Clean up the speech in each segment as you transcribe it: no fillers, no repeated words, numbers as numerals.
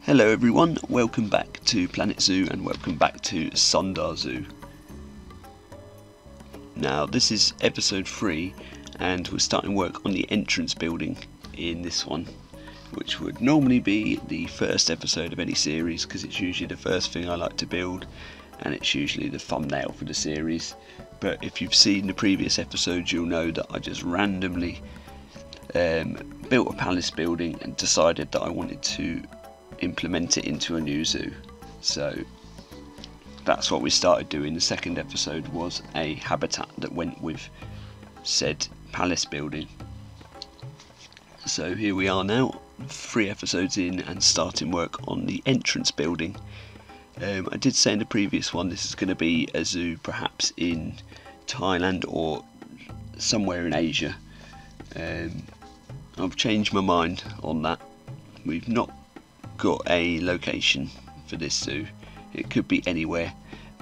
Hello everyone, welcome back to Planet Zoo and welcome back to Sundar Zoo. Now this is episode 3 and we're starting work on the entrance building in this one, which would normally be the first episode of any series because it's usually the first thing I like to build and it's usually the thumbnail for the series. But if you've seen the previous episodes you'll know that I just randomly built a palace building and decided that I wanted to implement it into a new zoo. So that's what we started doing. The second episode was a habitat that went with said palace building. So here we are now, 3 episodes in and starting work on the entrance building. I did say in the previous one this is going to be a zoo perhaps in Thailand or somewhere in Asia. I've changed my mind on that. We've not got a location for this zoo. It could be anywhere,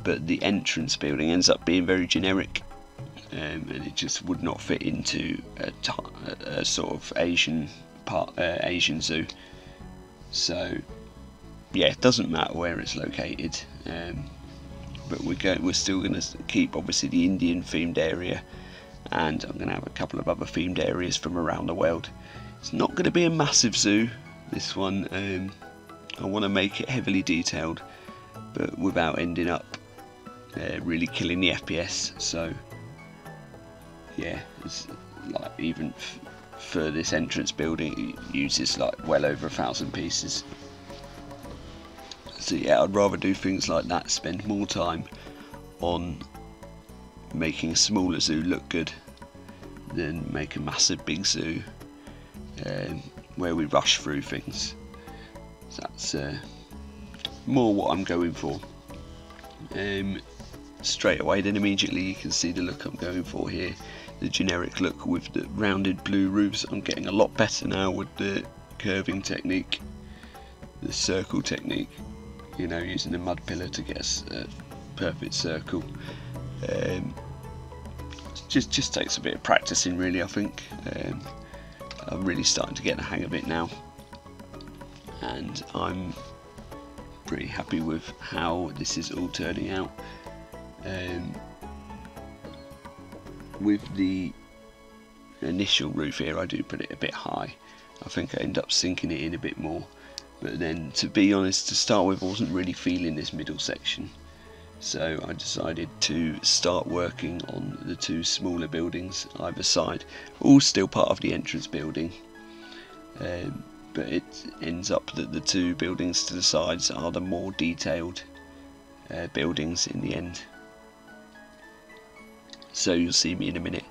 but the entrance building ends up being very generic, and it just would not fit into a sort of Asian zoo. So yeah, it doesn't matter where it's located, but we're still going to keep obviously the Indian themed area, and I'm going to have a couple of other themed areas from around the world. It's not going to be a massive zoo, this one. I want to make it heavily detailed but without ending up really killing the FPS. So yeah, it's like even for this entrance building it uses like well over 1,000 pieces. So yeah, I'd rather do things like that, spend more time on making a smaller zoo look good than make a massive big zoo where we rush through things. So that's more what I'm going for. Straight away then immediately you can see the look I'm going for here, the generic look with the rounded blue roofs. I'm getting a lot better now with the curving technique, the circle technique, you know, using the mud pillar to get a perfect circle. Just takes a bit of practicing really, I think. I'm really starting to get the hang of it now, and I'm pretty happy with how this is all turning out. With the initial roof here I do put it a bit high. I think I end up sinking it in a bit more, but then to be honest, to start with I wasn't really feeling this middle section, so I decided to start working on the 2 smaller buildings either side, all still part of the entrance building, but it ends up that the 2 buildings to the sides are the more detailed buildings in the end. So you'll see me in a minute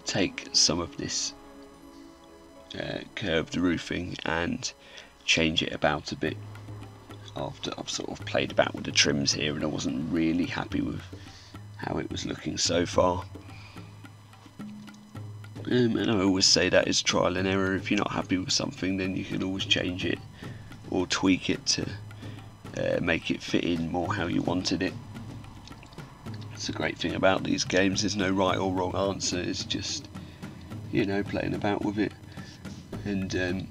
take some of this curved roofing and change it about a bit after I've sort of played about with the trims here, and I wasn't really happy with how it was looking so far. And I always say that is trial and error. If you're not happy with something then you can always change it or tweak it to make it fit in more how you wanted it. That's the great thing about these games, there's no right or wrong answer, it's just, you know, playing about with it. And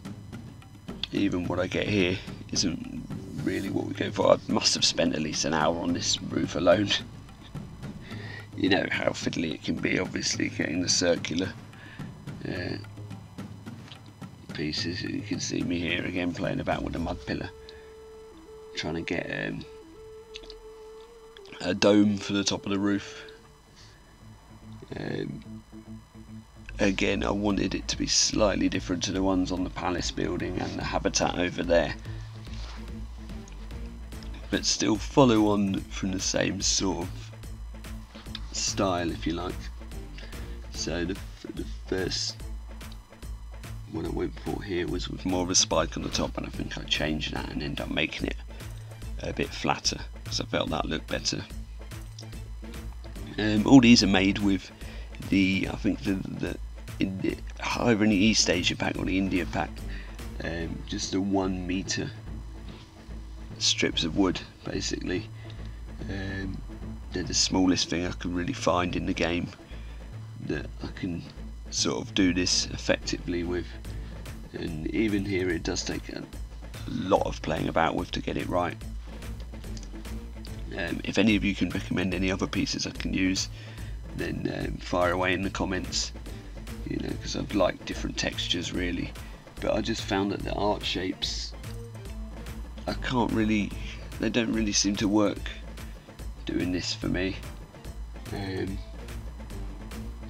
even what I get here isn't really what we go for. I must have spent at least an hour on this roof alone. You know how fiddly it can be, obviously, getting the circular pieces. You can see me here again playing about with a mud pillar, trying to get a dome for the top of the roof. Again, I wanted it to be slightly different to the ones on the palace building and the habitat over there, but still follow on from the same sort of style, if you like. So the first one I went for here was with more of a spike on the top, and I think I changed that and ended up making it a bit flatter because I felt that looked better. All these are made with the, I think either in the East Asia pack or the India pack, just the 1 meter strips of wood basically. They're the smallest thing I can really find in the game that I can sort of do this effectively with, and even here it does take lot of playing about with to get it right. If any of you can recommend any other pieces I can use, then fire away in the comments, you know, because I've liked different textures really, but I just found that the art shapes, they don't really seem to work doing this for me.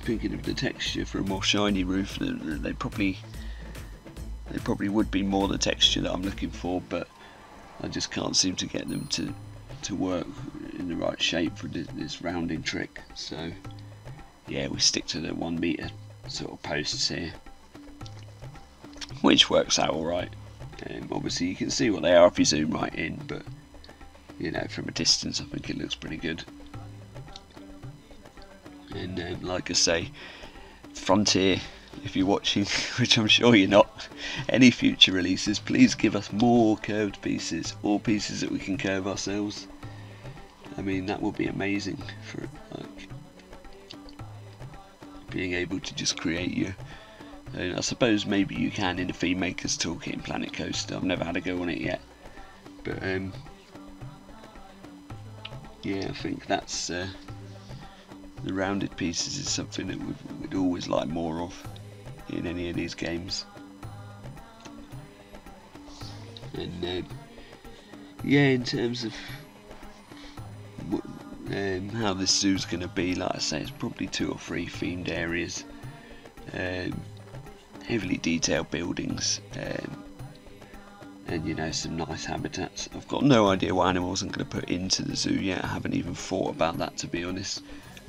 Thinking of the texture for a more shiny roof, they probably would be more the texture that I'm looking for, but I just can't seem to get them to work in the right shape for this rounding trick. So yeah, we stick to the 1 meter sort of posts here, which works out alright. Obviously you can see what they are if you zoom right in, but you know, from a distance I think it looks pretty good. And like I say, Frontier, if you're watching, which I'm sure you're not, any future releases, please give us more curved pieces, or pieces that we can curve ourselves. I mean, that would be amazing for like being able to just create your. I suppose maybe you can in the Theme Maker's Toolkit in Planet Coaster. I've never had a go on it yet, but yeah, I think that's the rounded pieces is something that we'd always like more of in any of these games. And yeah, in terms of how this zoo's going to be, like I say, it's probably 2 or 3 themed areas, heavily detailed buildings, and you know, some nice habitats. I've got no idea what animals I'm going to put into the zoo yet. I haven't even thought about that, to be honest.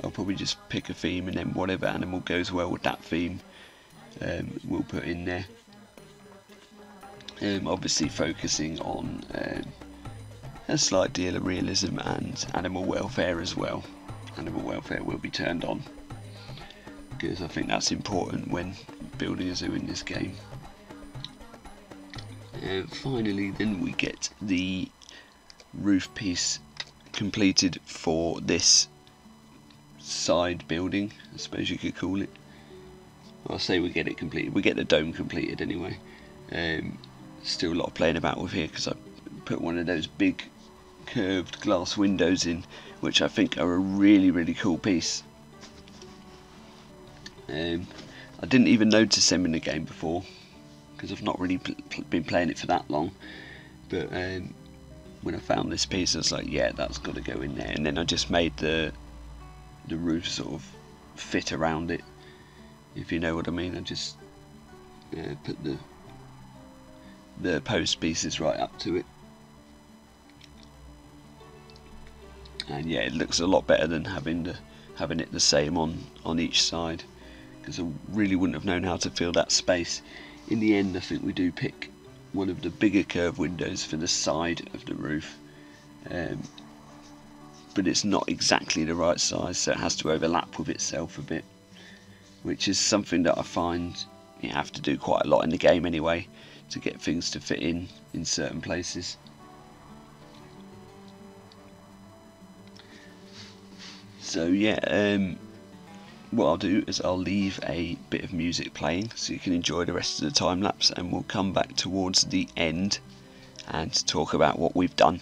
I'll probably just pick a theme, and then whatever animal goes well with that theme, we'll put in there. Obviously focusing on a slight deal of realism and animal welfare as well. Animal welfare will be turned on, because I think that's important when building a zoo in this game. Finally then we get the roof piece completed for this side building, I suppose you could call it. I'll say we get it completed, we get the dome completed anyway. Still a lot of playing about with here, because I put one of those big curved glass windows in, which I think are a really cool piece. I didn't even notice them in the game before, because I've not really been playing it for that long, but when I found this piece I was like, yeah, that's got to go in there. And then I just made the roof sort of fit around it, if you know what I mean. I just put the post pieces right up to it, and yeah, it looks a lot better than having it the same on each side, because I really wouldn't have known how to fill that space. In the end I think we do pick one of the bigger curved windows for the side of the roof, but it's not exactly the right size, so it has to overlap with itself a bit, which is something that I find you have to do quite a lot in the game anyway, to get things to fit in certain places. So yeah, what I'll do is I'll leave a bit of music playing so you can enjoy the rest of the time lapse, and we'll come back towards the end and talk about what we've done.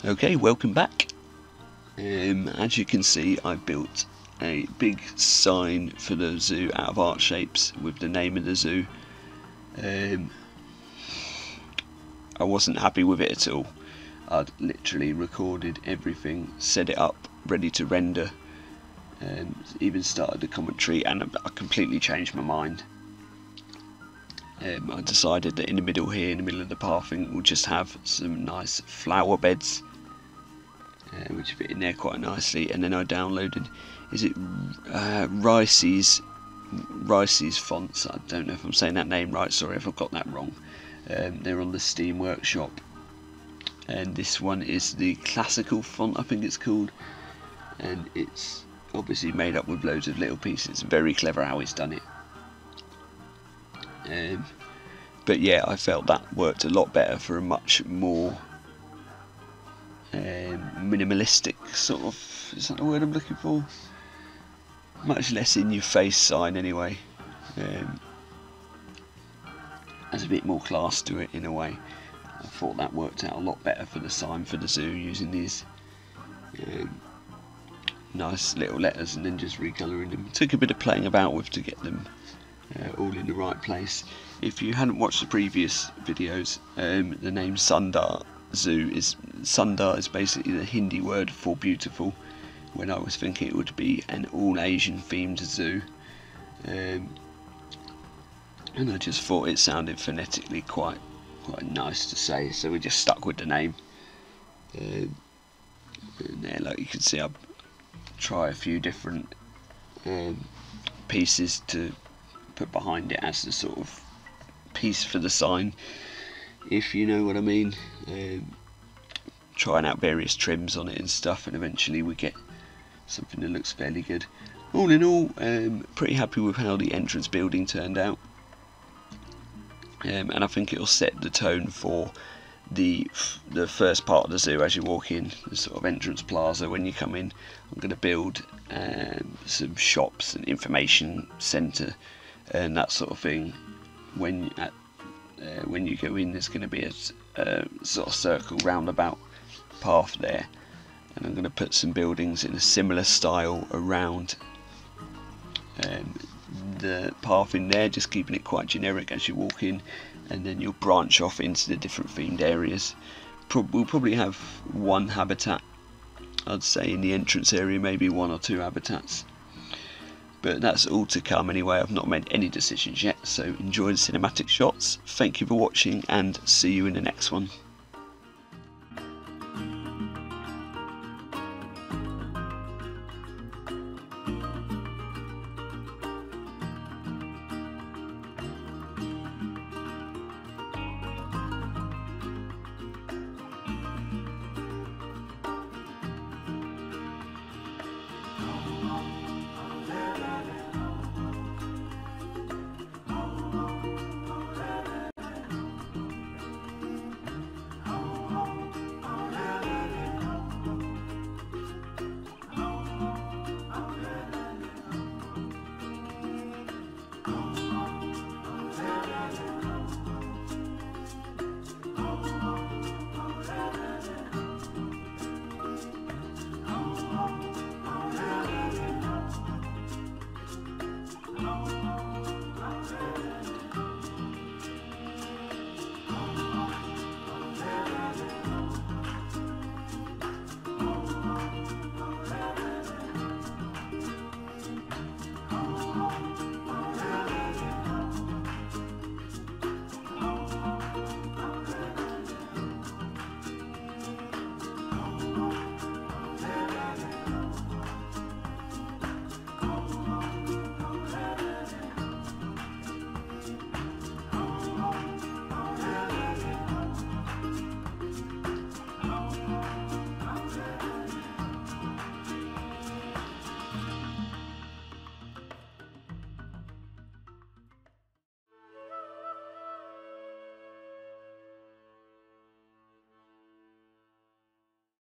Okay, welcome back. As you can see, I built a big sign for the zoo out of art shapes with the name of the zoo. I wasn't happy with it at all. I'd literally recorded everything, set it up, ready to render, even started the commentary, and I completely changed my mind. I decided that in the middle here, in the middle of the pathing, we'll just have some nice flower beds, which fit in there quite nicely. And then I downloaded, is it Rice's fonts? I don't know if I'm saying that name right, sorry if I've got that wrong. They're on the Steam Workshop, and this one is the classical font, I think it's called, and it's obviously made up with loads of little pieces. It's very clever how it's done it. But yeah, I felt that worked a lot better for a much more minimalistic sort of, is that the word I'm looking for? Much less in your face sign anyway. Has a bit more class to it in a way. I thought that worked out a lot better for the sign for the zoo, using these nice little letters and then just recolouring them. Took a bit of playing about with to get them all in the right place. If you hadn't watched the previous videos, the name Sundar Zoo is basically the Hindi word for beautiful, when I was thinking it would be an all Asian themed zoo, and I just thought it sounded phonetically quite nice to say, so we just stuck with the name. And there, like you can see, I try a few different pieces to put behind it as the sort of piece for the sign, if you know what I mean. Trying out various trims on it and stuff, and eventually we get something that looks fairly good. All in all, pretty happy with how the entrance building turned out, and I think it'll set the tone for the first part of the zoo as you walk in, the sort of entrance plaza when you come in. I'm going to build some shops and information centre and that sort of thing. When you go in, there's going to be a sort of circle roundabout path there, and I'm going to put some buildings in a similar style around the path in there, just keeping it quite generic as you walk in, and then you'll branch off into the different themed areas. We'll probably have one habitat, I'd say, in the entrance area, maybe one or two habitats, but that's all to come anyway. I've not made any decisions yet, so enjoy the cinematic shots. Thank you for watching, and see you in the next one.